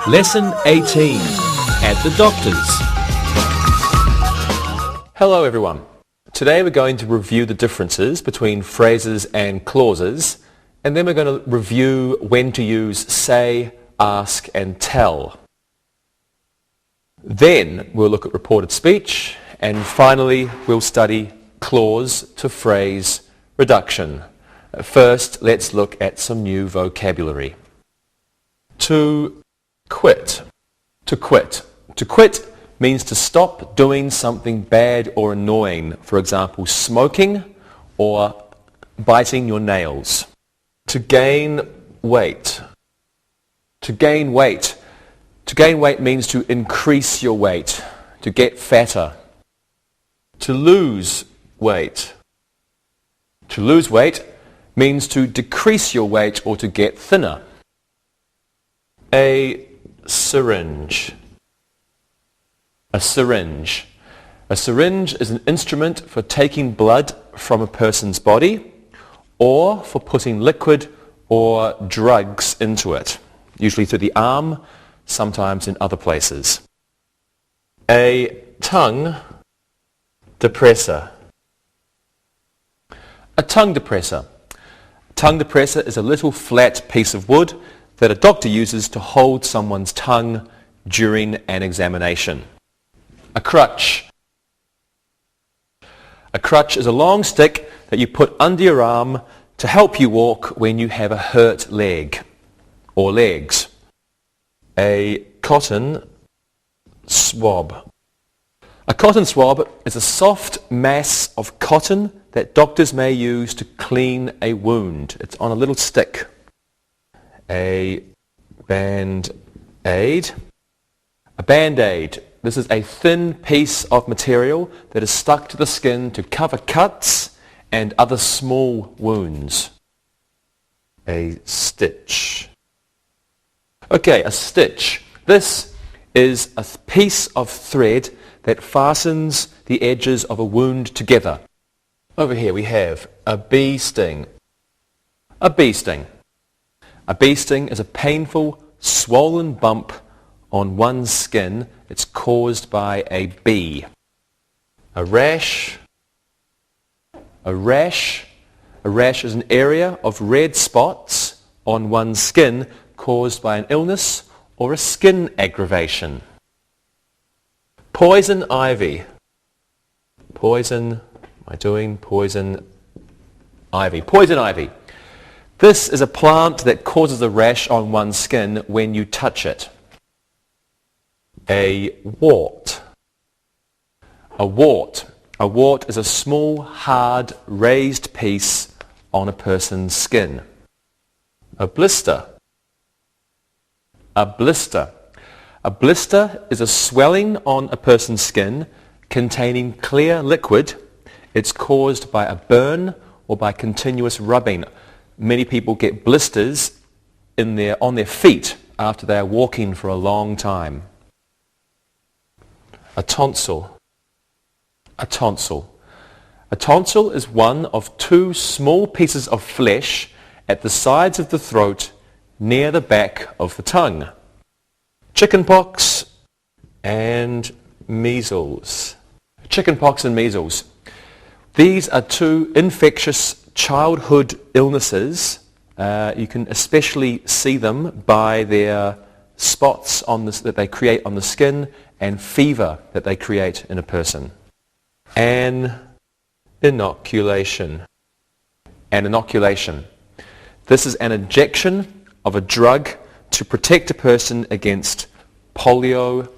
Lesson 18 at the doctor's. Hello everyone. Today we're going to review the differences between phrases and clauses, and then we're going to review when to use say, ask and tell. Then we'll look at reported speech, and finally we'll study clause to phrase reduction. First, let's look at some new vocabulary. To quit. To quit. To quit means to stop doing something bad or annoying, for example, smoking or biting your nails. To gain weight. To gain weight. To gain weight means to increase your weight, to get fatter. To lose weight. To lose weight means to decrease your weight or to get thinner. A syringe. A syringe. A syringe is an instrument for taking blood from a person's body or for putting liquid or drugs into it, usually through the arm, sometimes in other places. A tongue depressor. A tongue depressor. A tongue depressor is a little flat piece of wood that a doctor uses to hold someone's tongue during an examination. A crutch. A crutch is a long stick that you put under your arm to help you walk when you have a hurt leg or legs. A cotton swab. A cotton swab is a soft mass of cotton that doctors may use to clean a wound. It's on a little stick. A band-aid. A band-aid. This is a thin piece of material that is stuck to the skin to cover cuts and other small wounds. A stitch. Okay, a stitch. This is a piece of thread that fastens the edges of a wound together. Over here we have a bee sting. A bee sting. A bee sting is a painful, swollen bump on one's skin. It's caused by a bee. A rash. A rash. A rash is an area of red spots on one's skin caused by an illness or a skin aggravation. Poison ivy. Poison ivy. Poison ivy. This is a plant that causes a rash on one's skin when you touch it. A wart. A wart. A wart is a small, hard, raised piece on a person's skin. A blister. A blister. A blister is a swelling on a person's skin containing clear liquid. It's caused by a burn or by continuous rubbing. Many people get blisters on their feet after they are walking for a long time. A tonsil. A tonsil. A tonsil is one of two small pieces of flesh at the sides of the throat near the back of the tongue. Chickenpox and measles. Chickenpox and measles. These are two infectious childhood illnesses. You can especially see them by their spots that they create on the skin and fever that they create in a person. An inoculation. An inoculation. This is an injection of a drug to protect a person against polio,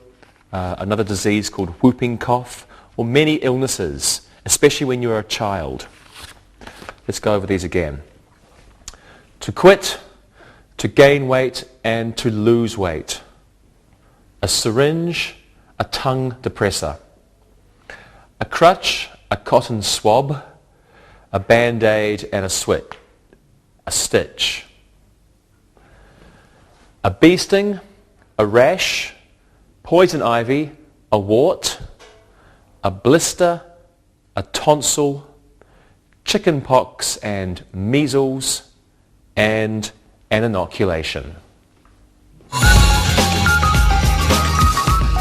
another disease called whooping cough, or many illnesses, especially when you're a child. Let's go over these again. To quit, to gain weight, and to lose weight. A syringe, a tongue depressor. A crutch, a cotton swab, a band-aid, and a stitch. A bee sting, a rash, poison ivy, a wart, a blister, a tonsil, chickenpox and measles, and an inoculation.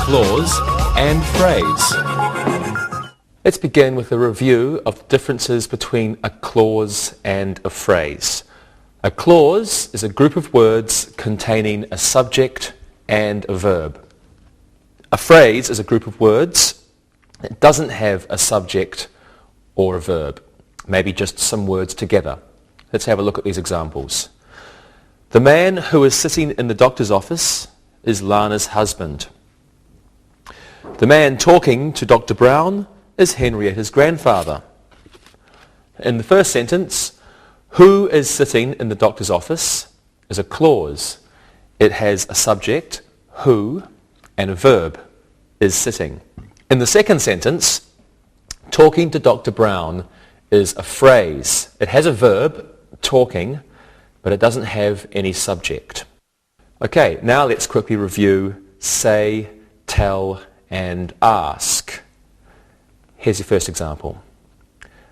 clause and phrase. Let's begin with a review of the differences between a clause and a phrase. A clause is a group of words containing a subject and a verb. A phrase is a group of words that doesn't have a subject or a verb, maybe just some words together. Let's have a look at these examples. The man who is sitting in the doctor's office is Lana's husband. The man talking to Dr. Brown is Henrietta's grandfather. In the first sentence, who is sitting in the doctor's office is a clause. It has a subject, who, and a verb, is sitting. In the second sentence, talking to Dr. Brown is a phrase. It has a verb, talking, but it doesn't have any subject. Okay, now let's quickly review say, tell, and ask. Here's your first example.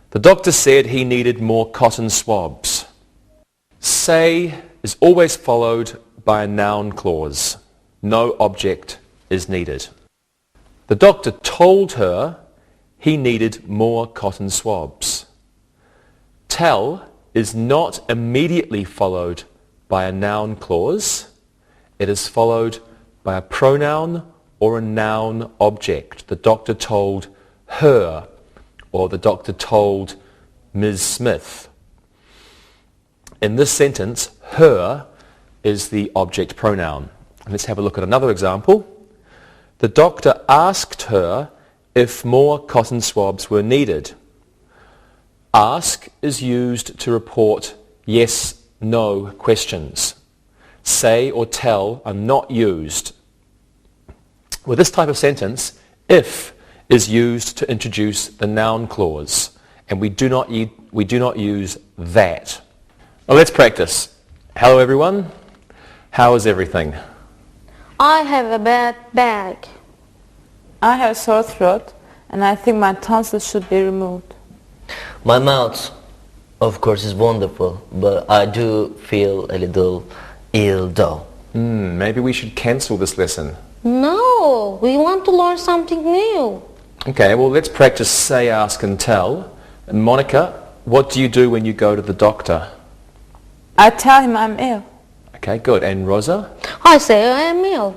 The doctor said he needed more cotton swabs. Say is always followed by a noun clause. No object is needed. The doctor told her he needed more cotton swabs. Tell is not immediately followed by a noun clause. It is followed by a pronoun or a noun object. The doctor told her, or the doctor told Ms. Smith. In this sentence, her is the object pronoun. Let's have a look at another example. The doctor asked her if more cotton swabs were needed. Ask is used to report yes, no questions. Say or tell are not used. With this type of sentence, if is used to introduce the noun clause, and we do not use that. Well, let's practice. Hello everyone. How is everything? I have a bad back. I have a sore throat and I think my tonsils should be removed. My mouth, of course, is wonderful, but I do feel a little ill though. Maybe we should cancel this lesson. No, we want to learn something new. Okay, well let's practice say, ask and tell. And Monica, what do you do when you go to the doctor? I tell him I'm ill. Okay, good. And Rosa? I say I am ill.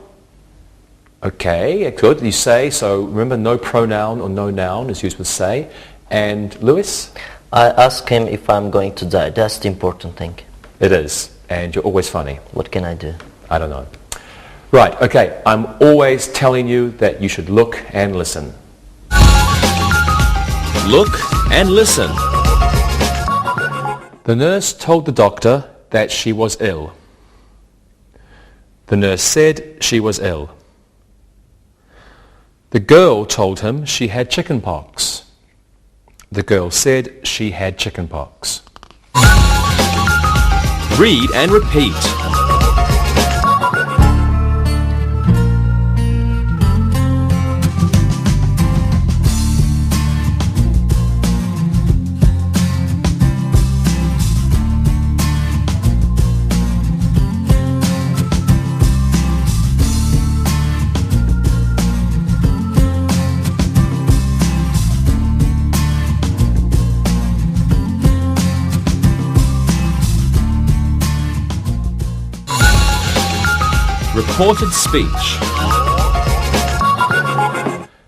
Okay, good. You say, so remember no pronoun or no noun is used with say. And Lewis? I ask him if I'm going to die. That's the important thing. It is. And you're always funny. What can I do? I don't know. Right, okay. I'm always telling you that you should look and listen. Look and listen. The nurse told the doctor that she was ill. The nurse said she was ill. The girl told him she had chicken pox. The girl said she had chicken pox. Read and repeat. Reported speech.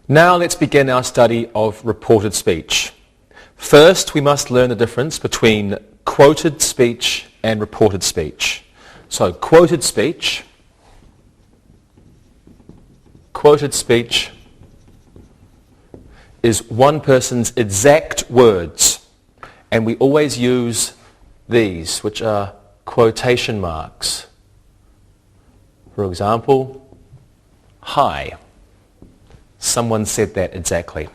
Now let's begin our study of reported speech. First, we must learn the difference between quoted speech and reported speech. So, quoted speech is one person's exact words, and we always use these, which are quotation marks. For example, hi. Someone said that exactly.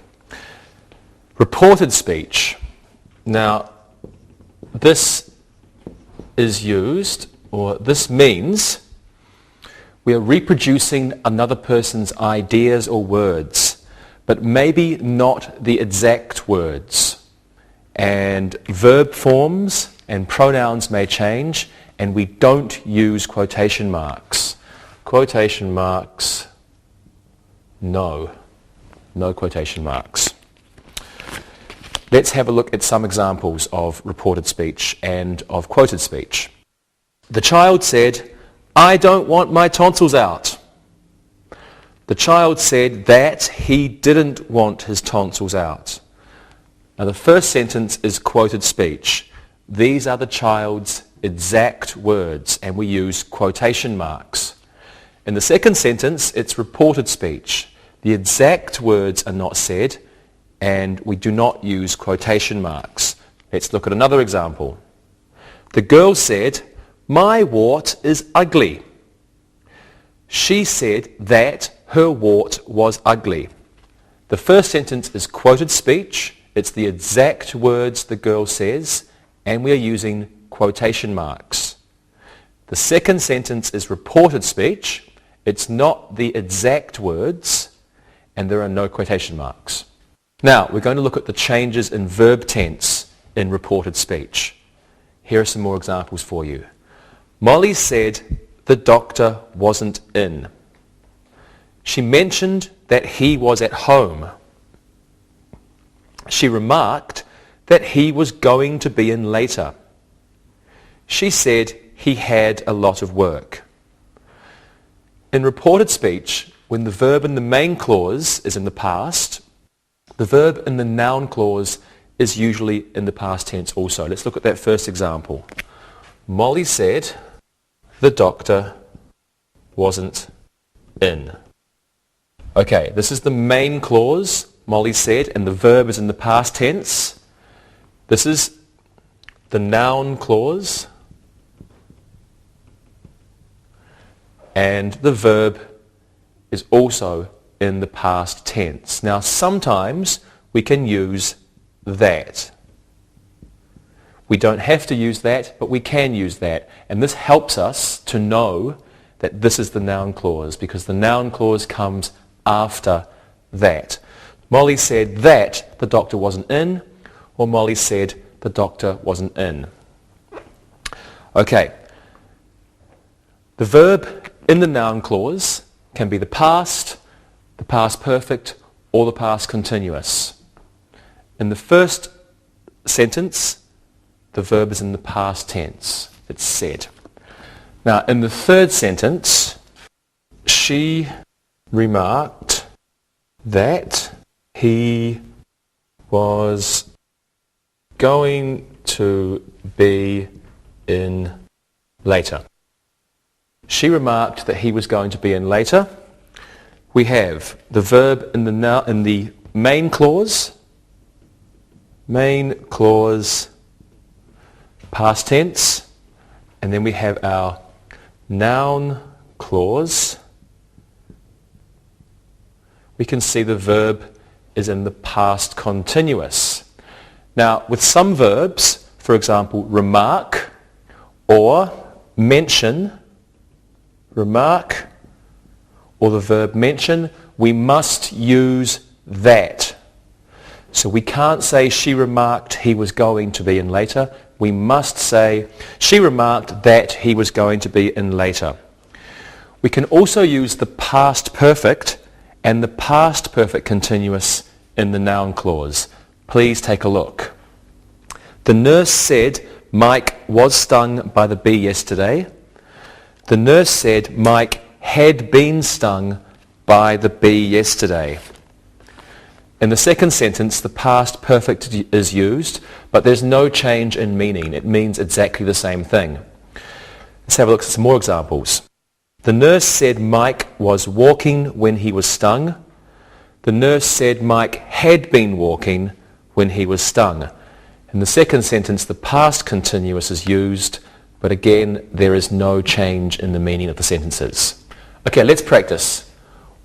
Reported speech. Now, this is used, or this means we are reproducing another person's ideas or words, but maybe not the exact words. And verb forms and pronouns may change, and we don't use quotation marks. Quotation marks No. No quotation marks. Let's have a look at some examples of reported speech and of quoted speech. The child said, "I don't want my tonsils out." The child said that he didn't want his tonsils out. Now the first sentence is quoted speech. These are the child's exact words, and we use quotation marks. In the second sentence, it's reported speech. The exact words are not said, and we do not use quotation marks. Let's look at another example. The girl said, "My wart is ugly." She said that her wart was ugly. The first sentence is quoted speech. It's the exact words the girl says, and we are using quotation marks. The second sentence is reported speech. It's not the exact words, and there are no quotation marks. Now, we're going to look at the changes in verb tense in reported speech. Here are some more examples for you. Molly said the doctor wasn't in. She mentioned that he was at home. She remarked that he was going to be in later. She said he had a lot of work. In reported speech, when the verb in the main clause is in the past, the verb in the noun clause is usually in the past tense also. Let's look at that first example. Molly said the doctor wasn't in. Okay, this is the main clause, Molly said, and the verb is in the past tense. This is the noun clause, and the verb is also in the past tense. Now, sometimes we can use that. We don't have to use that, but we can use that. And this helps us to know that this is the noun clause, because the noun clause comes after that. Molly said that the doctor wasn't in, or Molly said the doctor wasn't in. Okay. The verb in the noun clause can be the past perfect, or the past continuous. In the first sentence, the verb is in the past tense. It's said. Now, in the third sentence, she remarked that he was going to be in later. She remarked that he was going to be in later. We have the verb in the main clause, past tense, and then we have our noun clause. We can see the verb is in the past continuous. Now, with some verbs, for example, remark or mention, remark or the verb mention, we must use that. So we can't say she remarked he was going to be in later. We must say she remarked that he was going to be in later. We can also use the past perfect and the past perfect continuous in the noun clause. Please take a look. The nurse said Mike was stung by the bee yesterday. The nurse said Mike had been stung by the bee yesterday. In the second sentence, the past perfect is used, but there's no change in meaning. It means exactly the same thing. Let's have a look at some more examples. The nurse said Mike was walking when he was stung. The nurse said Mike had been walking when he was stung. In the second sentence, the past continuous is used, but again, there is no change in the meaning of the sentences. Okay, let's practice.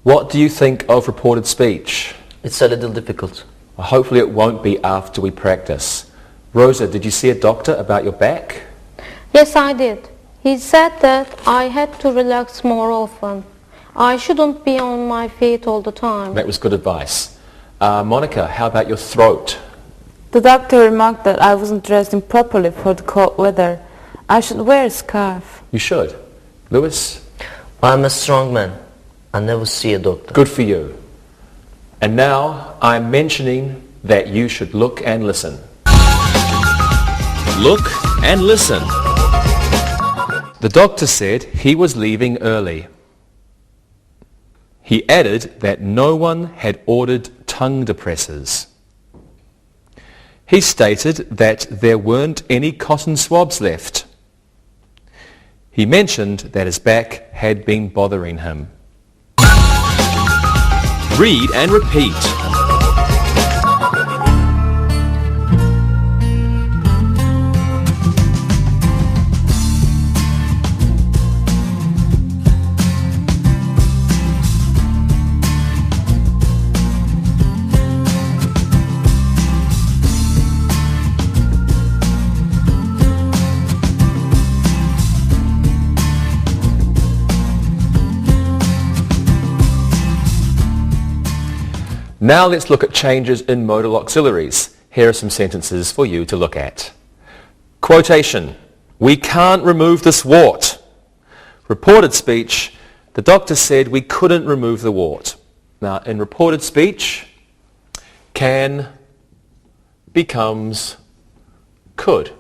What do you think of reported speech? It's a little difficult. Well, hopefully it won't be after we practice. Rosa, did you see a doctor about your back? Yes, I did. He said that I had to relax more often. I shouldn't be on my feet all the time. That was good advice. Monica, how about your throat? The doctor remarked that I wasn't dressing properly for the cold weather. I should wear a scarf. You should. Lewis? I'm a strong man. I never see a doctor. Good for you. And now I'm mentioning that you should look and listen. Look and listen. The doctor said he was leaving early. He added that no one had ordered tongue depressors. He stated that there weren't any cotton swabs left. He mentioned that his back had been bothering him. Read and repeat. Now let's look at changes in modal auxiliaries. Here are some sentences for you to look at. Quotation: "We can't remove this wart." Reported speech: "The doctor said we couldn't remove the wart." Now in reported speech, can becomes could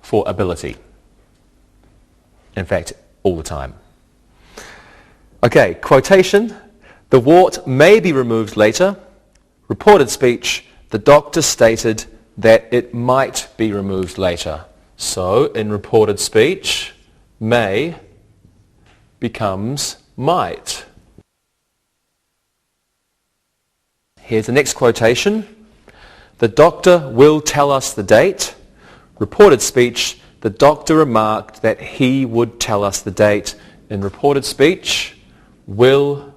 for ability. In fact, all the time. Okay, quotation: "The wart may be removed later." Reported speech: "The doctor stated that it might be removed later." So, in reported speech, may becomes might. Here's the next quotation. "The doctor will tell us the date." Reported speech: "The doctor remarked that he would tell us the date." In reported speech, will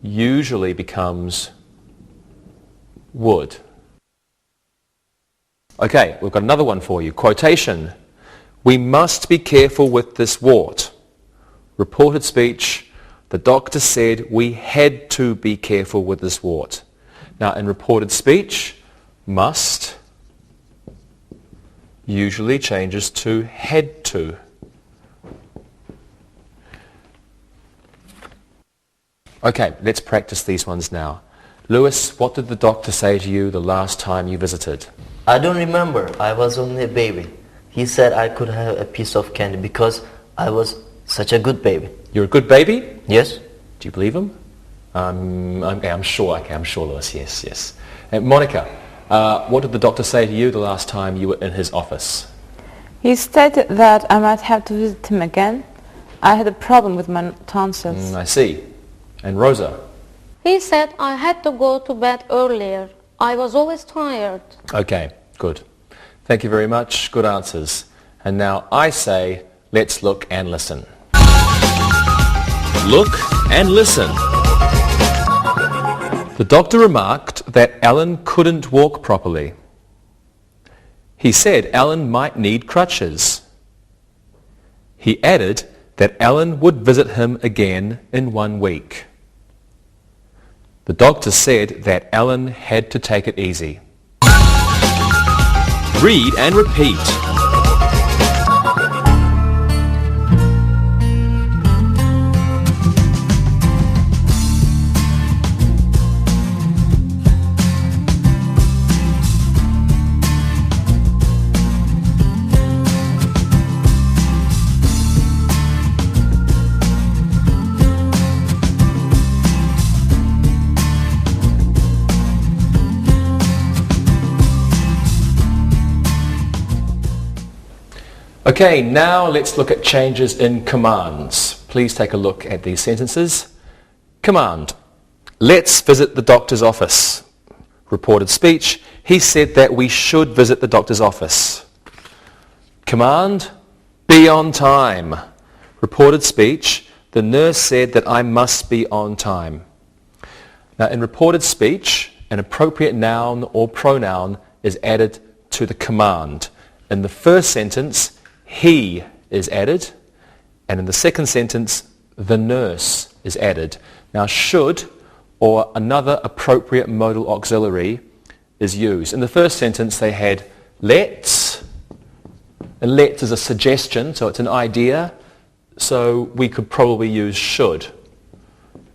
usually becomes would. Okay, we've got another one for you. Quotation: "We must be careful with this wart." Reported speech: "The doctor said we had to be careful with this wart." Now in reported speech, must usually changes to had to. Okay, let's practice these ones now. Lewis, what did the doctor say to you the last time you visited? I don't remember. I was only a baby. He said I could have a piece of candy because I was such a good baby. You're a good baby? Yes? Do you believe him? I'm sure, Lewis, yes. Monica, what did the doctor say to you the last time you were in his office? He stated that I might have to visit him again. I had a problem with my tonsils. I see. And Rosa? He said I had to go to bed earlier. I was always tired. Okay, good. Thank you very much. Good answers. And now I say, let's look and listen. Look and listen. The doctor remarked that Alan couldn't walk properly. He said Alan might need crutches. He added that Alan would visit him again in 1 week. The doctor said that Alan had to take it easy. Read and repeat. Okay, now let's look at changes in commands. Please take a look at these sentences. Command: let's visit the doctor's office. Reported speech: he said that we should visit the doctor's office. Command: be on time. Reported speech: the nurse said that I must be on time. Now in reported speech, an appropriate noun or pronoun is added to the command. In the first sentence, he is added, and in the second sentence, the nurse is added. Now should or another appropriate modal auxiliary is used. In the first sentence they had let's, and let's is a suggestion, so it's an idea, so we could probably use should.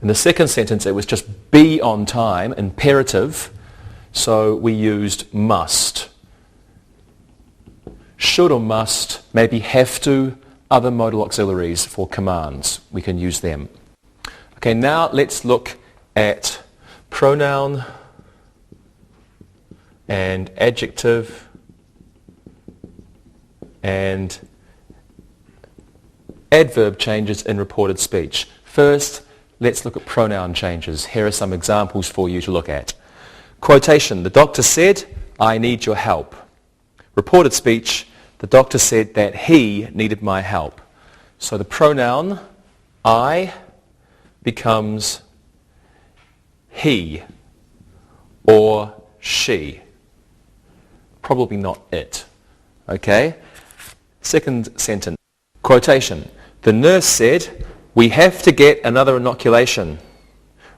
In the second sentence, it was just be on time, imperative, so we used must. Should or must, maybe have to, other modal auxiliaries for commands. We can use them. Okay, now let's look at pronoun and adjective and adverb changes in reported speech. First, let's look at pronoun changes. Here are some examples for you to look at. Quotation, the doctor said, I need your help. Reported speech, the doctor said that he needed my help. So the pronoun I becomes he or she. Probably not it. Okay? Second sentence. Quotation. The nurse said, we have to get another inoculation.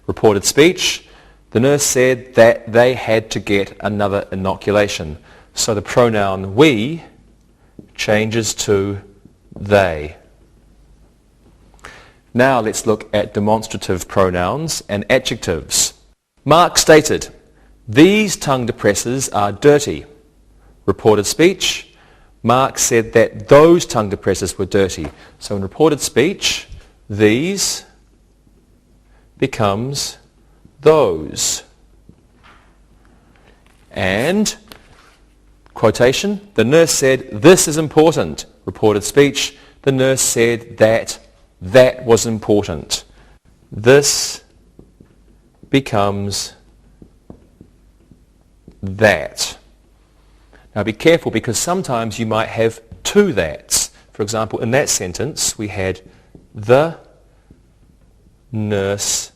Reported speech. The nurse said that they had to get another inoculation. So the pronoun we changes to they. Now let's look at demonstrative pronouns and adjectives. Mark stated, these tongue depressors are dirty. Reported speech, Mark said that those tongue depressors were dirty. So in reported speech, these becomes those. And quotation, the nurse said, this is important. Reported speech, the nurse said that that was important. This becomes that. Now be careful because sometimes you might have two that's. For example, in that sentence we had the nurse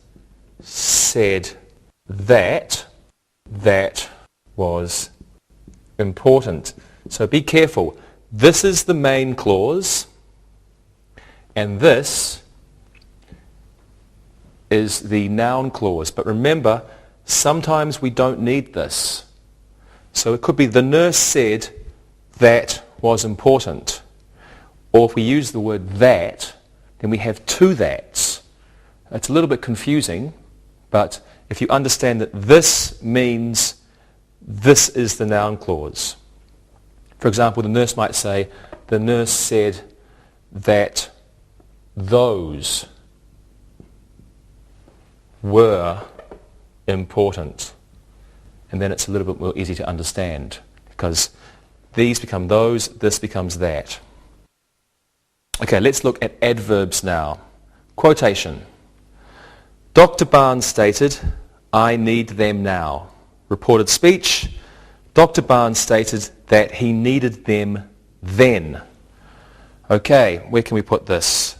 said that was important. So be careful. This is the main clause and this is the noun clause. But remember, sometimes we don't need this. So it could be the nurse said that was important. Or if we use the word that, then we have two that's. It's a little bit confusing, but if you understand that this means this is the noun clause. For example, the nurse might say, the nurse said that those were important. And then it's a little bit more easy to understand because these become those, this becomes that. Okay, let's look at adverbs now. Quotation. Dr. Barnes stated, I need them now. Reported speech. Dr. Barnes stated that he needed them then. Okay, where can we put this?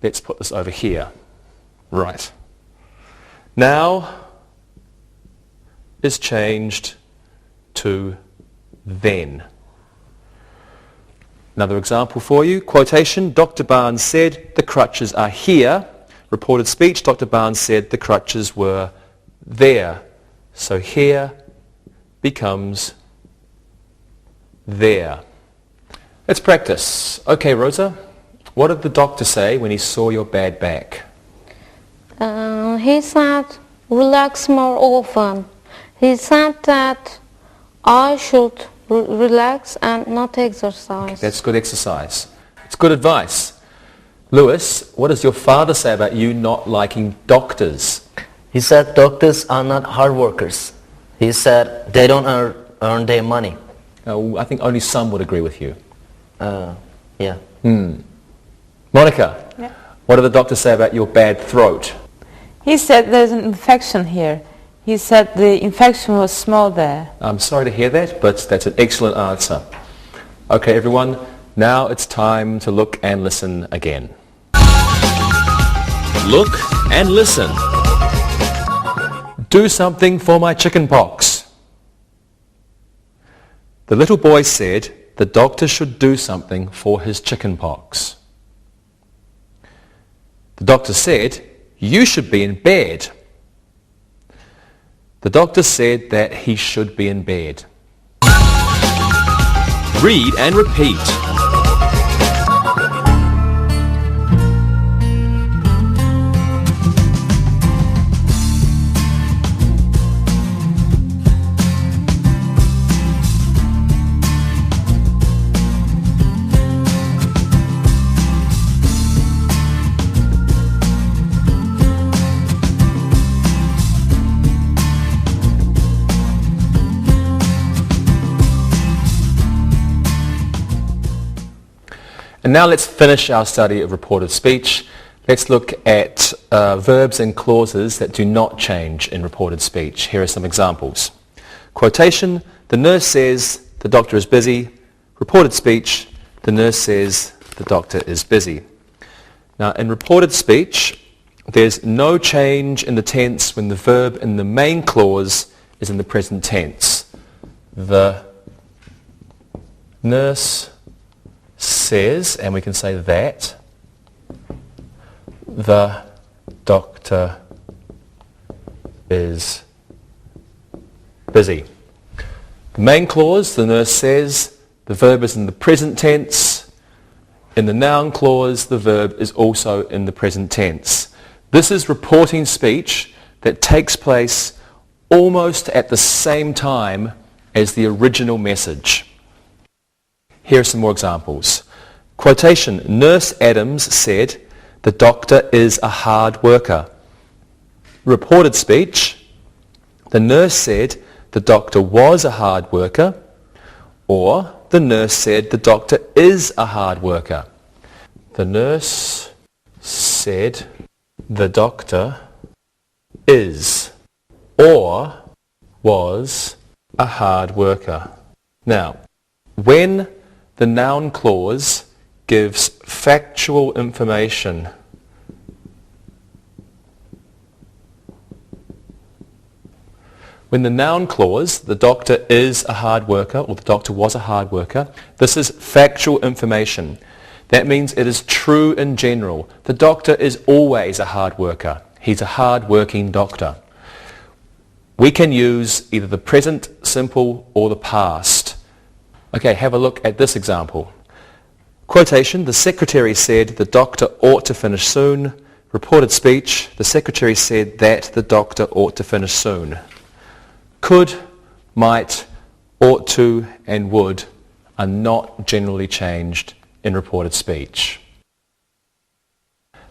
Let's put this over here. Right. Now is changed to then. Another example for you. Quotation. Dr. Barnes said the crutches are here. Reported speech. Dr. Barnes said the crutches were there. So here becomes there. Let's practice. Okay, Rosa, what did the doctor say when he saw your bad back? He said, relax more often. He said that I should relax and not exercise. That's good exercise. It's good advice. Lewis, what does your father say about you not liking doctors? He said doctors are not hard workers. He said they don't earn their money. I think only some would agree with you. Yeah. Monica, Yeah. what did the doctor say about your bad throat? He said there's an infection here. He said the infection was small there. I'm sorry to hear that, but that's an excellent answer. Okay, everyone, now it's time to look and listen again. Look and listen. Do something for my chicken pox. The little boy said the doctor should do something for his chicken pox. The doctor said, you should be in bed. The doctor said that he should be in bed. Read and repeat. And now let's finish our study of reported speech. Let's look at verbs and clauses that do not change in reported speech. Here are some examples. Quotation, the nurse says the doctor is busy. Reported speech, the nurse says the doctor is busy. Now in reported speech, there's no change in the tense when the verb in the main clause is in the present tense. The nurse says, and we can say that, the doctor is busy. The main clause, the nurse says, the verb is in the present tense. In the noun clause, the verb is also in the present tense. This is reporting speech that takes place almost at the same time as the original message. Here are some more examples. Quotation, Nurse Adams said, the doctor is a hard worker. Reported speech, the nurse said, the doctor was a hard worker, or the nurse said, the doctor is a hard worker. The nurse said, the doctor is or was a hard worker. Now, when the noun clause gives factual information, when the noun clause, the doctor is a hard worker or the doctor was a hard worker, this is factual information. That means it is true in general. The doctor is always a hard worker. He's a hard-working doctor. We can use either the present simple or the past. Okay, have a look at this example. Quotation, the secretary said the doctor ought to finish soon. Reported speech, the secretary said that the doctor ought to finish soon. Could, might, ought to, and would are not generally changed in reported speech.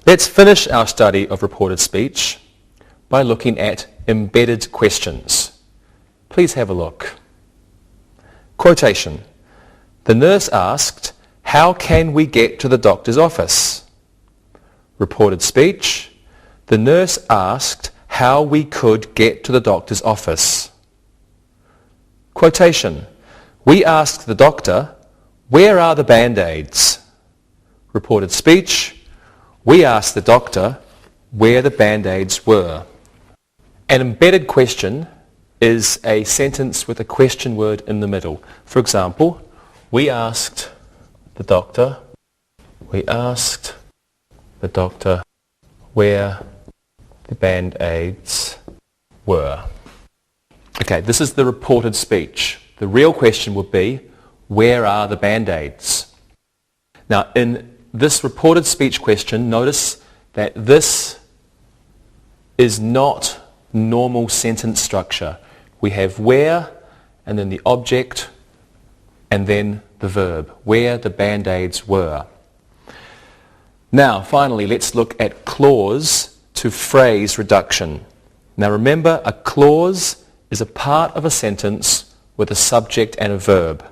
Let's finish our study of reported speech by looking at embedded questions. Please have a look. Quotation, the nurse asked, how can we get to the doctor's office? Reported speech, the nurse asked how we could get to the doctor's office. Quotation, we asked the doctor, where are the Band-Aids? Reported speech, we asked the doctor where the Band-Aids were. An embedded question is a sentence with a question word in the middle. For example, we asked the doctor where the Band-Aids were. Okay, this is the reported speech. The real question would be, where are the Band-Aids? Now, in this reported speech question, notice that this is not normal sentence structure. We have where, and then the object, and then the verb, where the Band-Aids were. Now, finally, let's look at clause to phrase reduction. Now remember, a clause is a part of a sentence with a subject and a verb.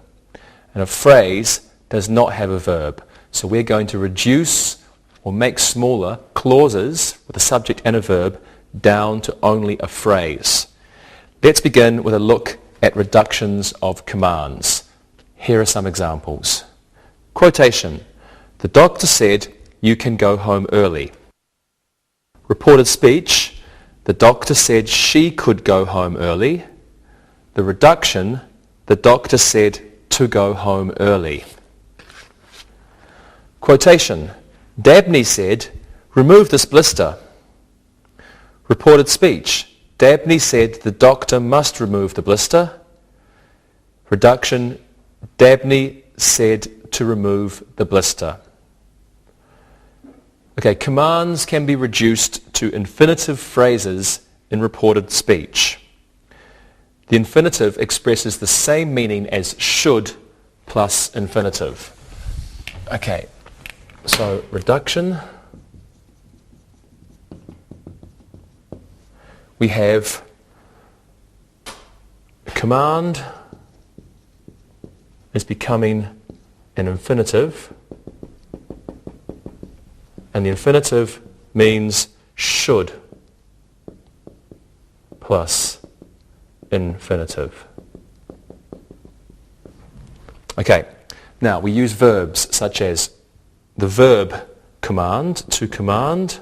And a phrase does not have a verb. So we're going to reduce or make smaller clauses with a subject and a verb down to only a phrase. Let's begin with a look at reductions of commands. Here are some examples. Quotation, the doctor said you can go home early. Reported speech, the doctor said she could go home early. The reduction, the doctor said to go home early. Quotation, Dabney said, remove this blister. Reported speech, Dabney said the doctor must remove the blister. Reduction, Dabney said to remove the blister. Okay, commands can be reduced to infinitive phrases in reported speech. The infinitive expresses the same meaning as should plus infinitive. Okay, so reduction. We have a command is becoming an infinitive. And the infinitive means should plus infinitive. Okay, now we use verbs such as the verb command, to command,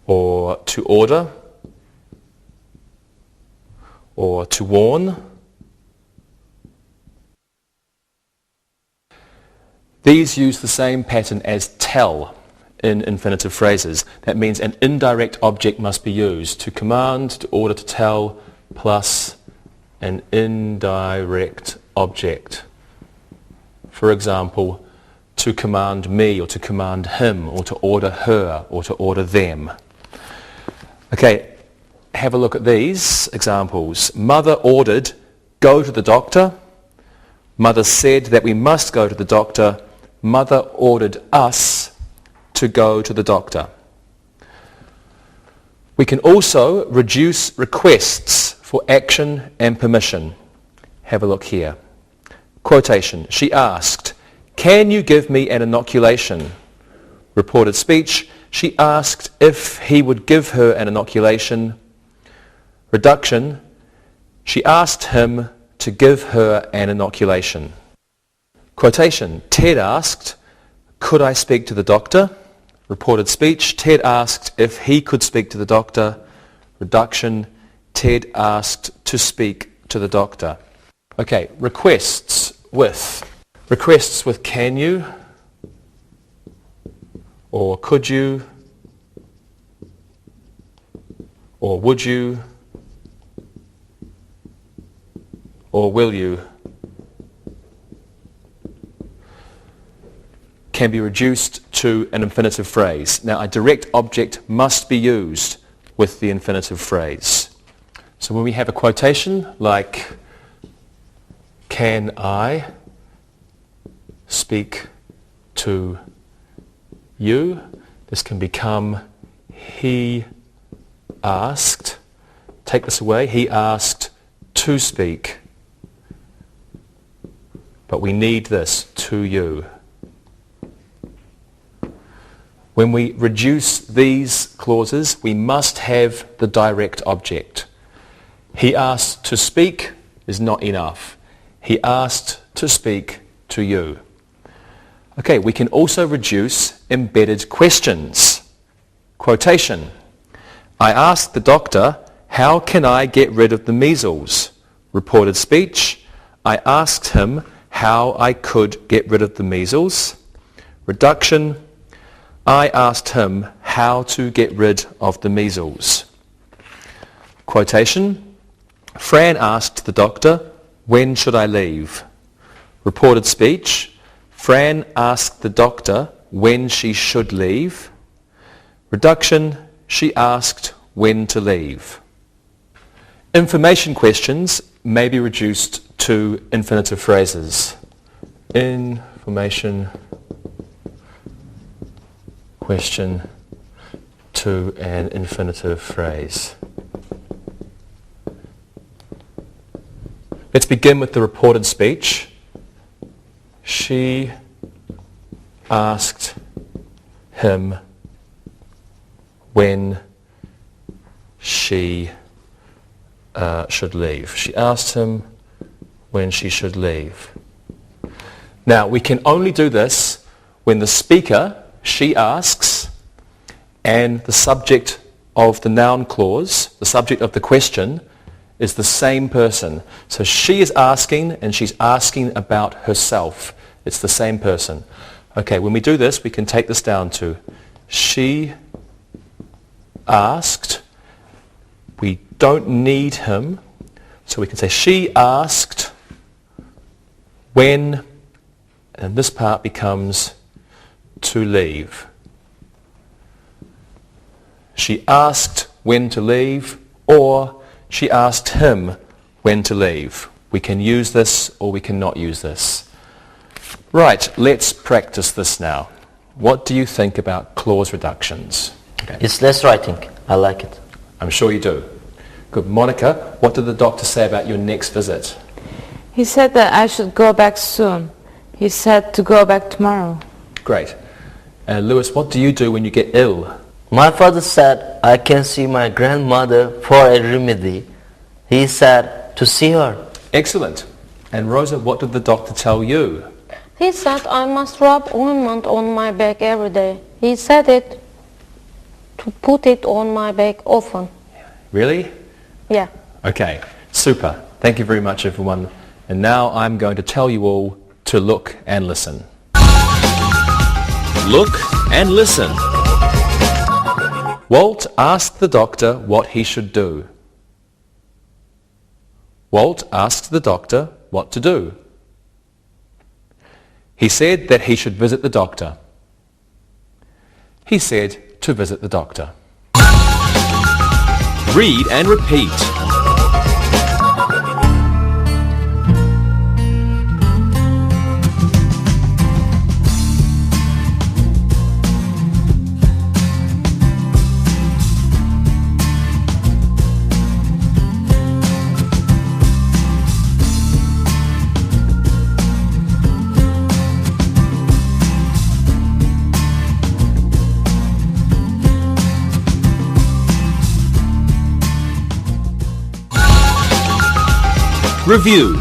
or to order, or to warn. These use the same pattern as tell in infinitive phrases. That means an indirect object must be used. To command, to order, to tell, plus an indirect object. For example, to command me, or to command him, or to order her, or to order them. Okay, have a look at these examples. Mother ordered, go to the doctor. Mother said that we must go to the doctor. Mother ordered us to go to the doctor. We can also reduce requests for action and permission. Have a look here. Quotation. She asked, can you give me an inoculation? Reported speech. She asked if he would give her an inoculation. Reduction. She asked him to give her an inoculation. Quotation. Ted asked, could I speak to the doctor? Reported speech. Ted asked if he could speak to the doctor. Reduction. Ted asked to speak to the doctor. Okay, requests with. Requests with can you, or could you, or would you, or will you, can be reduced to an infinitive phrase. Now, a direct object must be used with the infinitive phrase. So when we have a quotation like, can I speak to you? This can become he asked. Take this away. He asked to speak. But we need this, to you. When we reduce these clauses, we must have the direct object. He asked to speak is not enough. He asked to speak to you. Okay, we can also reduce embedded questions. Quotation. I asked the doctor, how can I get rid of the measles? Reported speech. I asked him how I could get rid of the measles. Reduction. I asked him how to get rid of the measles. Quotation. Fran asked the doctor, when should I leave? Reported speech. Fran asked the doctor when she should leave. Reduction. She asked when to leave. Information questions may be reduced to infinitive phrases. Information question to an infinitive phrase. Let's begin with the reported speech. She asked him when she should leave. She asked him when she should leave. Now, we can only do this when the speaker, she asks, and the subject of the noun clause, the subject of the question, is the same person. So she is asking, and she's asking about herself. It's the same person. Okay, when we do this, we can take this down to she asked. We don't need him, so we can say she asked when, and this part becomes to leave. She asked when to leave, or she asked him when to leave. We can use this or we cannot use this. Right, let's practice this now. What do you think about clause reductions? Okay. It's less writing. I like it. I'm sure you do. Good. Monica, what did the doctor say about your next visit? He said that I should go back soon. He said to go back tomorrow. Great. Lewis, what do you do when you get ill? My father said I can see my grandmother for a remedy. He said to see her. Excellent. And Rosa, what did the doctor tell you? He said I must rub ointment on my back every day. He said it to put it on my back often. Really? Yeah. Okay, super. Thank you very much, everyone. And now I'm going to tell you all to look and listen. Look and listen. Walt asked the doctor what he should do. Walt asked the doctor what to do. He said that he should visit the doctor. He said to visit the doctor. Read and repeat. Review.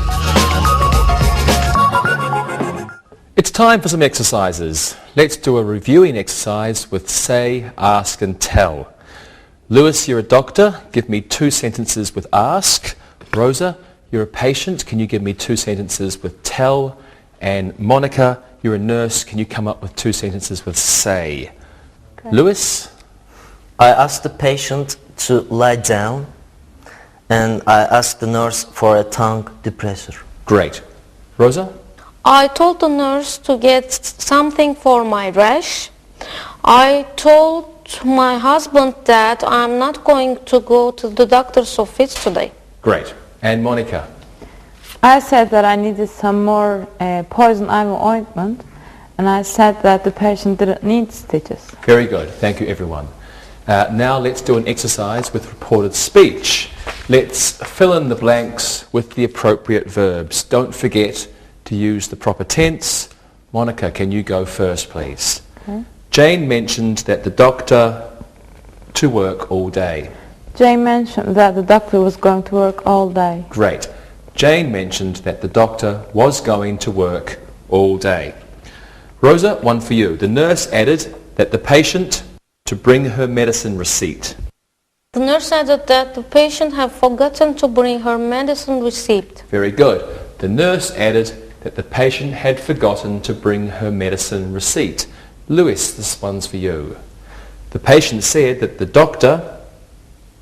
It's time for some exercises. Let's do a reviewing exercise with say, ask and tell. Lewis, you're a doctor. Give me 2 sentences with ask. Rosa, you're a patient. Can you give me 2 sentences with tell? And Monica, you're a nurse. Can you come up with 2 sentences with say? Okay. Lewis? I asked the patient to lie down, and I asked the nurse for a tongue depressor. Great. Rosa? I told the nurse to get something for my rash. I told my husband that I'm not going to go to the doctor's office today. Great. And Monica? I said that I needed some more poison ivy ointment, and I said that the patient didn't need stitches. Very good. Thank you, everyone. Now let's do an exercise with reported speech. Let's fill in the blanks with the appropriate verbs. Don't forget to use the proper tense. Monica, can you go first, please? Okay. Jane mentioned that the doctor to work all day. Jane mentioned that the doctor was going to work all day. Great. Jane mentioned that the doctor was going to work all day. Rosa, one for you. The nurse added that the patient to bring her medicine receipt. The nurse added that the patient had forgotten to bring her medicine receipt. Very good. The nurse added that the patient had forgotten to bring her medicine receipt. Lewis, this one's for you. The patient said that the doctor,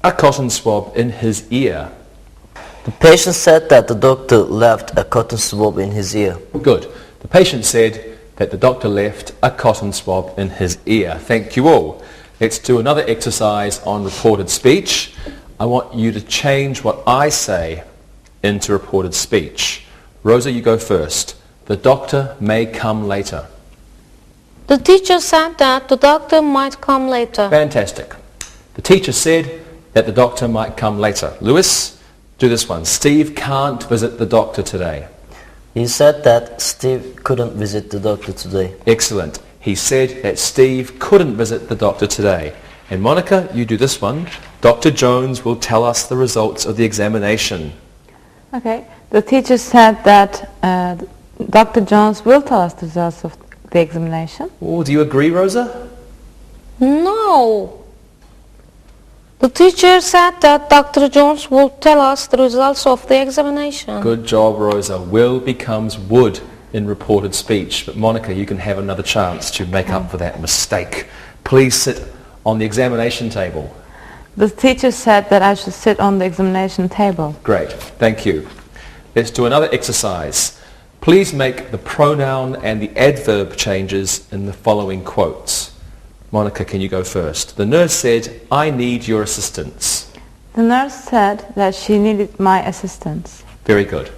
a cotton swab in his ear. The patient said that the doctor left a cotton swab in his ear. Good. The patient said that the doctor left a cotton swab in his ear. Thank you all. Let's do another exercise on reported speech. I want you to change what I say into reported speech. Rosa, you go first. The doctor may come later. The teacher said that the doctor might come later. Fantastic. The teacher said that the doctor might come later. Lewis, do this one. Steve can't visit the doctor today. He said that Steve couldn't visit the doctor today. Excellent. He said that Steve couldn't visit the doctor today. And Monica, you do this one. Dr. Jones will tell us the results of the examination. Okay. The teacher said that Dr. Jones will tell us the results of the examination. Oh, do you agree, Rosa? No. The teacher said that Dr. Jones will tell us the results of the examination. Good job, Rosa. Will becomes would in reported speech. But Monica, you can have another chance to make up for that mistake. Please sit on the examination table. The teacher said that I should sit on the examination table. Great. Thank you. Let's do another exercise. Please make the pronoun and the adverb changes in the following quotes. Monica, can you go first? The nurse said, I need your assistance. The nurse said that she needed my assistance. Very good.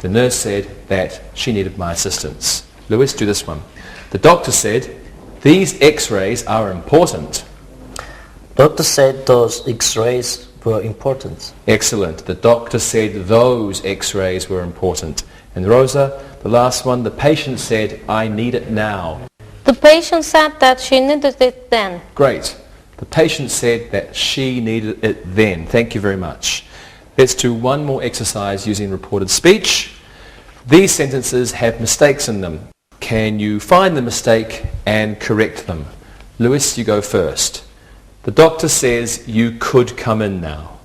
The nurse said that she needed my assistance. Lewis, do this one. The doctor said, these x-rays are important. Doctor said those x-rays were important. Excellent. The doctor said those x-rays were important. And Rosa, the last one, the patient said, I need it now. The patient said that she needed it then. Great. The patient said that she needed it then. Thank you very much. Let's do one more exercise using reported speech. These sentences have mistakes in them. Can you find the mistake and correct them? Lewis, you go first. The doctor says you could come in now.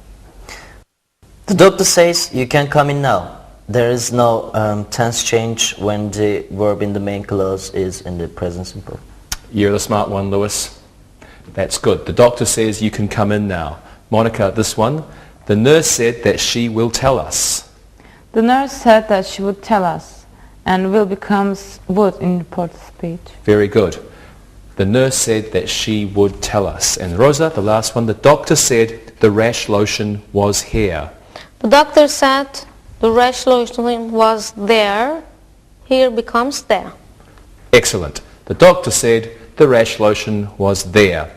The doctor says you can come in now. There is no tense change when the verb in the main clause is in the present simple. You're the smart one, Lewis. That's good. The doctor says you can come in now. Monica, this one. The nurse said that she will tell us. The nurse said that she would tell us, and will becomes would in reported speech. Very good. The nurse said that she would tell us. And Rosa, the last one. The doctor said the rash lotion was here. The doctor said the rash lotion was there. Here becomes there. Excellent. The doctor said the rash lotion was there.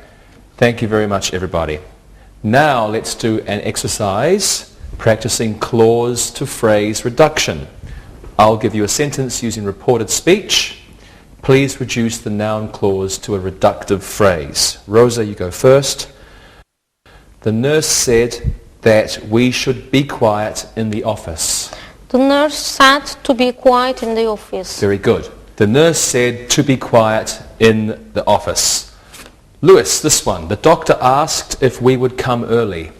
Thank you very much, everybody. Now let's do an exercise practicing clause to phrase reduction. I'll give you a sentence using reported speech. Please reduce the noun clause to a reductive phrase. Rosa, you go first. The nurse said that we should be quiet in the office. The nurse said to be quiet in the office. Very good. The nurse said to be quiet in the office. Lewis, this one. The doctor asked if we would come early.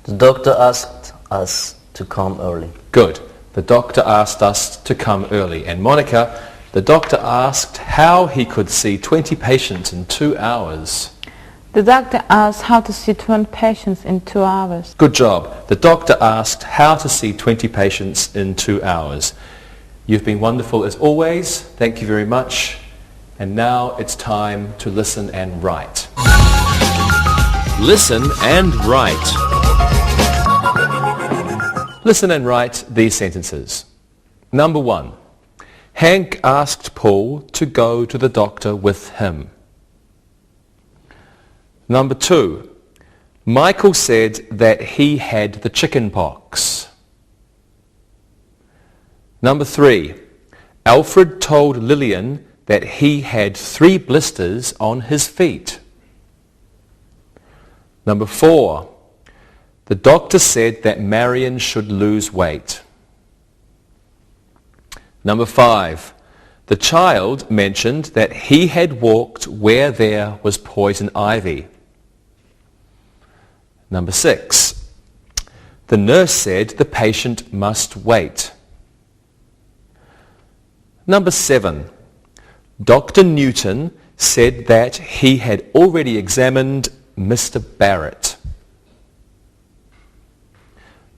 The doctor asked us to come early. Good. The doctor asked us to come early. And Monica, the doctor asked how he could see 20 patients in 2 hours. The doctor asked how to see 20 patients in 2 hours. Good job. The doctor asked how to see 20 patients in 2 hours. You've been wonderful as always. Thank you very much. And now it's time to listen and write. Listen and write. Listen and write these sentences. Number 1. Hank asked Paul to go to the doctor with him. Number 2. Michael said that he had the chicken pox. Number 3. Alfred told Lillian that he had 3 blisters on his feet. Number 4. The doctor said that Marion should lose weight. Number 5. The child mentioned that he had walked where there was poison ivy. Number 6. The nurse said the patient must wait. Number 7. Dr. Newton said that he had already examined Mr. Barrett.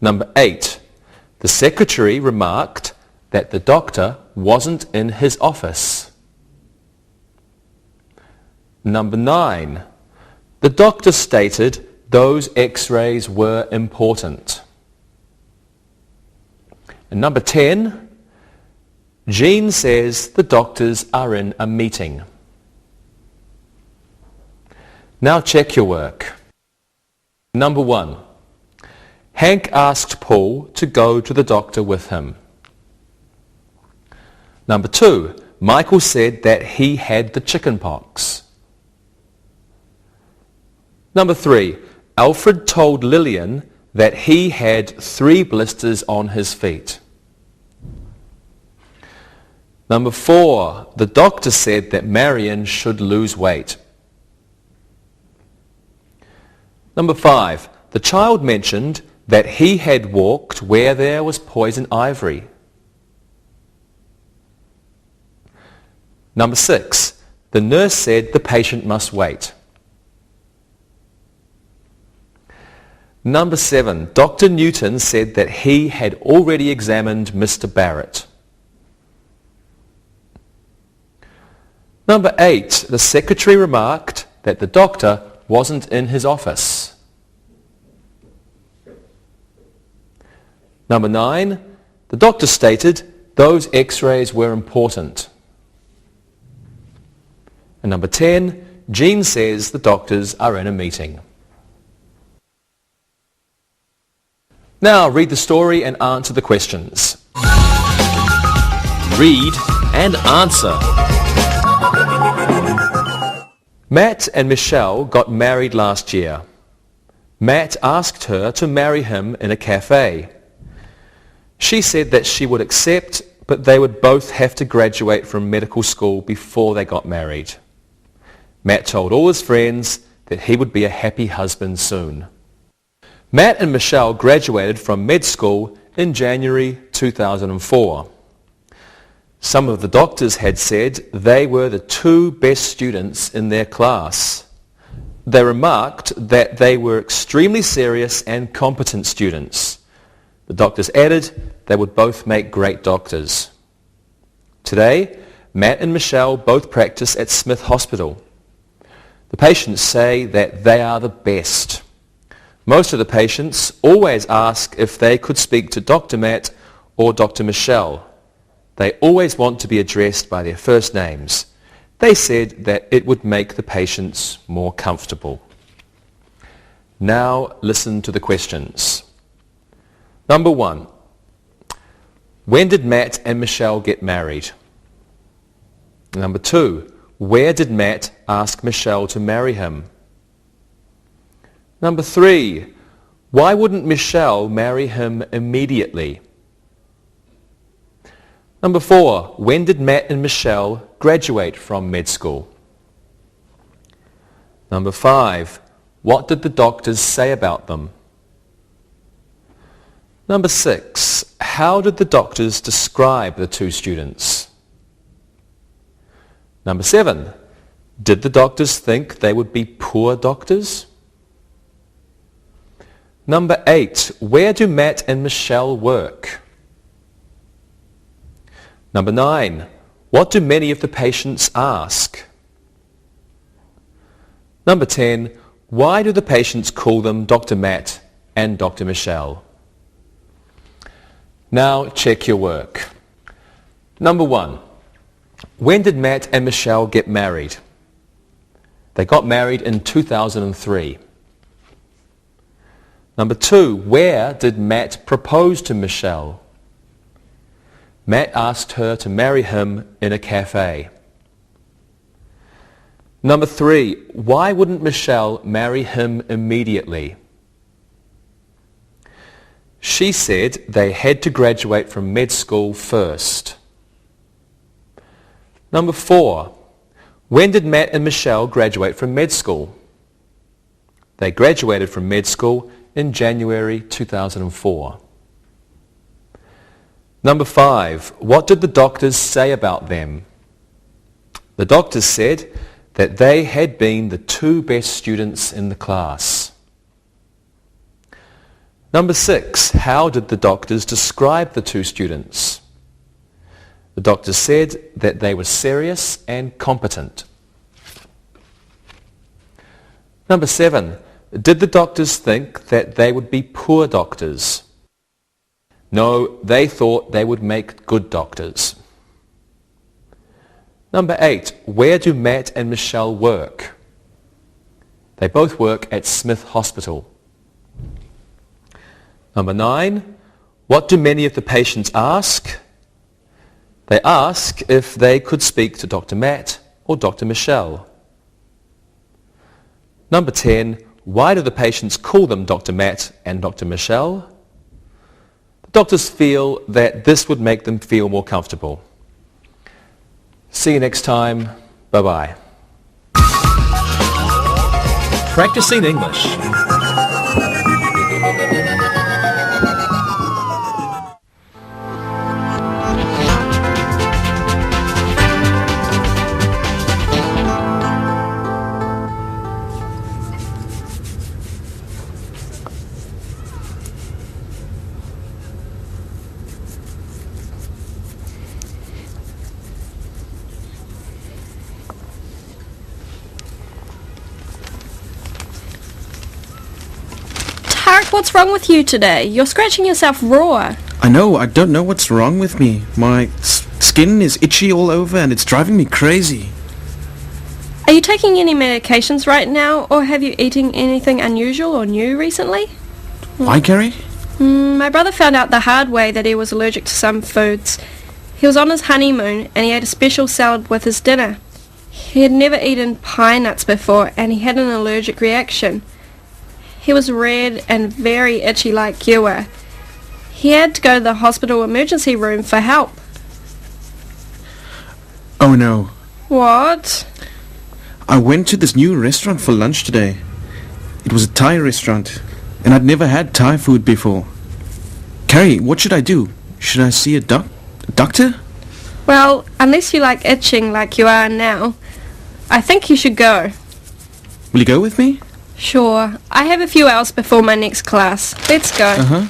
Number 8. The secretary remarked that the doctor wasn't in his office. Number 9. The doctor stated those x-rays were important. And number 10. Jean says the doctors are in a meeting. Now check your work. Number 1. Hank asked Paul to go to the doctor with him. Number 2. Michael said that he had the chicken pox. Number 3. Alfred told Lillian that he had 3 blisters on his feet. Number 4. The doctor said that Marion should lose weight. Number 5. The child mentioned that he had walked where there was poison ivy. Number 6. The nurse said the patient must wait. Number 7. Dr. Newton said that he had already examined Mr. Barrett. Number 8. The secretary remarked that the doctor wasn't in his office. Number 9. The doctor stated those x-rays were important. And number 10. Jean says the doctors are in a meeting. Now read the story and answer the questions. Read and answer. Matt and Michelle got married last year. Matt asked her to marry him in a cafe. She said that she would accept, but they would both have to graduate from medical school before they got married. Matt told all his friends that he would be a happy husband soon. Matt and Michelle graduated from med school in January 2004. Some of the doctors had said they were the two best students in their class. They remarked that they were extremely serious and competent students. The doctors added they would both make great doctors. Today, Matt and Michelle both practice at Smith Hospital. The patients say that they are the best. Most of the patients always ask if they could speak to Dr. Matt or Dr. Michelle. They always want to be addressed by their first names. They said that it would make the patients more comfortable. Now listen to the questions. Number 1. When did Matt and Michelle get married? Number 2. Where did Matt ask Michelle to marry him? Number 3. Why wouldn't Michelle marry him immediately? Number 4. When did Matt and Michelle graduate from med school? Number 5. What did the doctors say about them? Number 6. How did the doctors describe the two students? Number 7. Did the doctors think they would be poor doctors? Number 8. Where do Matt and Michelle work? Number 9. What do many of the patients ask? Number 10. Why do the patients call them Dr. Matt and Dr. Michelle? Now check your work. Number 1. When did Matt and Michelle get married? They got married in 2003. Number 2. Where did Matt propose to Michelle? Matt asked her to marry him in a cafe. Number 3. Why wouldn't Michelle marry him immediately? She said they had to graduate from med school first. Number 4. When did Matt and Michelle graduate from med school? They graduated from med school in January 2004. Number 5. What did the doctors say about them? The doctors said that they had been the two best students in the class. Number 6. How did the doctors describe the two students? The doctors said that they were serious and competent. Number 7. Did the doctors think that they would be poor doctors? No, they thought they would make good doctors. Number 8. Where do Matt and Michelle work? They both work at Smith Hospital. Number 9. What do many of the patients ask? They ask if they could speak to Dr. Matt or Dr. Michelle. Number 10. Why do the patients call them Dr. Matt and Dr. Michelle? The doctors feel that this would make them feel more comfortable. See you next time. Bye-bye. Practicing English. Tarek, what's wrong with you today? You're scratching yourself raw. I know, I don't know what's wrong with me. My skin is itchy all over and it's driving me crazy. Are you taking any medications right now, or have you eaten anything unusual or new recently? Why, Carrie? My brother found out the hard way that he was allergic to some foods. He was on his honeymoon and he ate a special salad with his dinner. He had never eaten pine nuts before and he had an allergic reaction. He was red and very itchy like you were. He had to go to the hospital emergency room for help. Oh no. What? I went to this new restaurant for lunch today. It was a Thai restaurant, and I'd never had Thai food before. Carrie, what should I do? Should I see a doctor? Well, unless you like itching like you are now, I think you should go. Will you go with me? Sure. I have a few hours before my next class. Let's go. Uh-huh.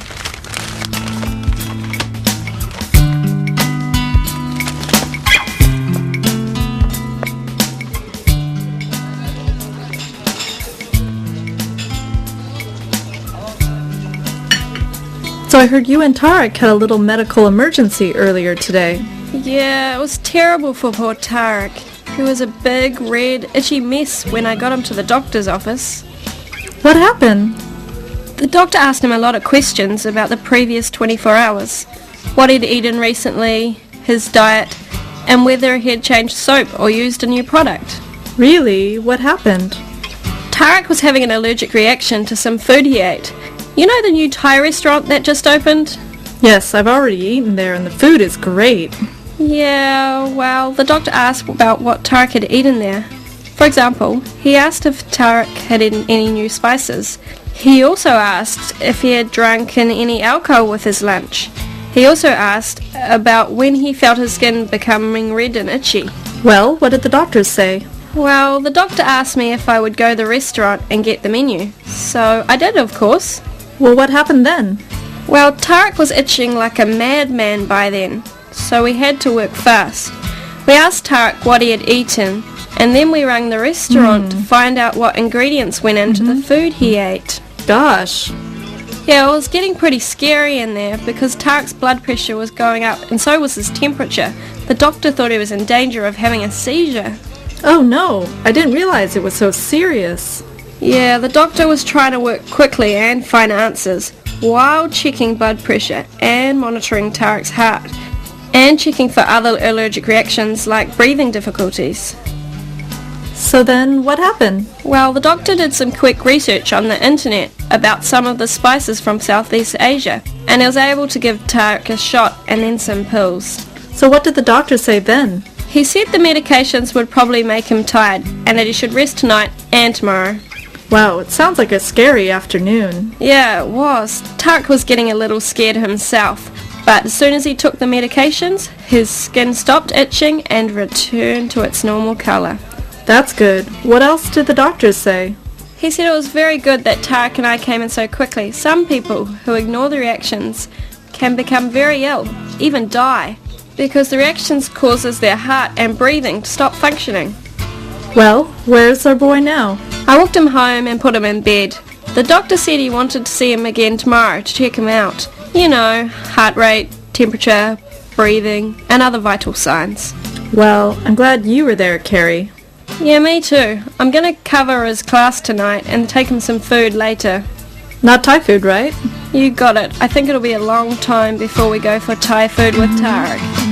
So I heard you and Tarek had a little medical emergency earlier today. Yeah, it was terrible for poor Tarek. He was a big, red, itchy mess when I got him to the doctor's office. What happened? The doctor asked him a lot of questions about the previous 24 hours, what he'd eaten recently, his diet, and whether he had changed soap or used a new product. Really? What happened? Tarek was having an allergic reaction to some food he ate. You know the new Thai restaurant that just opened? Yes, I've already eaten there and the food is great. Yeah, well, the doctor asked about what Tarek had eaten there. For example, he asked if Tarek had eaten any new spices. He also asked if he had drunken any alcohol with his lunch. He also asked about when he felt his skin becoming red and itchy. Well, what did the doctors say? Well, the doctor asked me if I would go to the restaurant and get the menu. So I did, of course. Well, what happened then? Well, Tarek was itching like a madman by then, so we had to work fast. We asked Tarek what he had eaten, and then we rang the restaurant to find out what ingredients went into the food he ate. Gosh. Yeah, it was getting pretty scary in there because Tarek's blood pressure was going up and so was his temperature. The doctor thought he was in danger of having a seizure. Oh no, I didn't realize it was so serious. Yeah, the doctor was trying to work quickly and find answers while checking blood pressure and monitoring Tarek's heart and checking for other allergic reactions like breathing difficulties. So then, what happened? Well, the doctor did some quick research on the internet about some of the spices from Southeast Asia and he was able to give Tarek a shot and then some pills. So what did the doctor say then? He said the medications would probably make him tired and that he should rest tonight and tomorrow. Wow, it sounds like a scary afternoon. Yeah, it was. Tarek was getting a little scared himself, but as soon as he took the medications, his skin stopped itching and returned to its normal colour. That's good. What else did the doctors say? He said it was very good that Tarek and I came in so quickly. Some people who ignore the reactions can become very ill, even die, because the reactions causes their heart and breathing to stop functioning. Well, where's our boy now? I walked him home and put him in bed. The doctor said he wanted to see him again tomorrow to check him out. You know, heart rate, temperature, breathing, and other vital signs. Well, I'm glad you were there, Carrie. Yeah, me too. I'm going to cover his class tonight and take him some food later. Not Thai food, right? You got it. I think it'll be a long time before we go for Thai food with Tarek.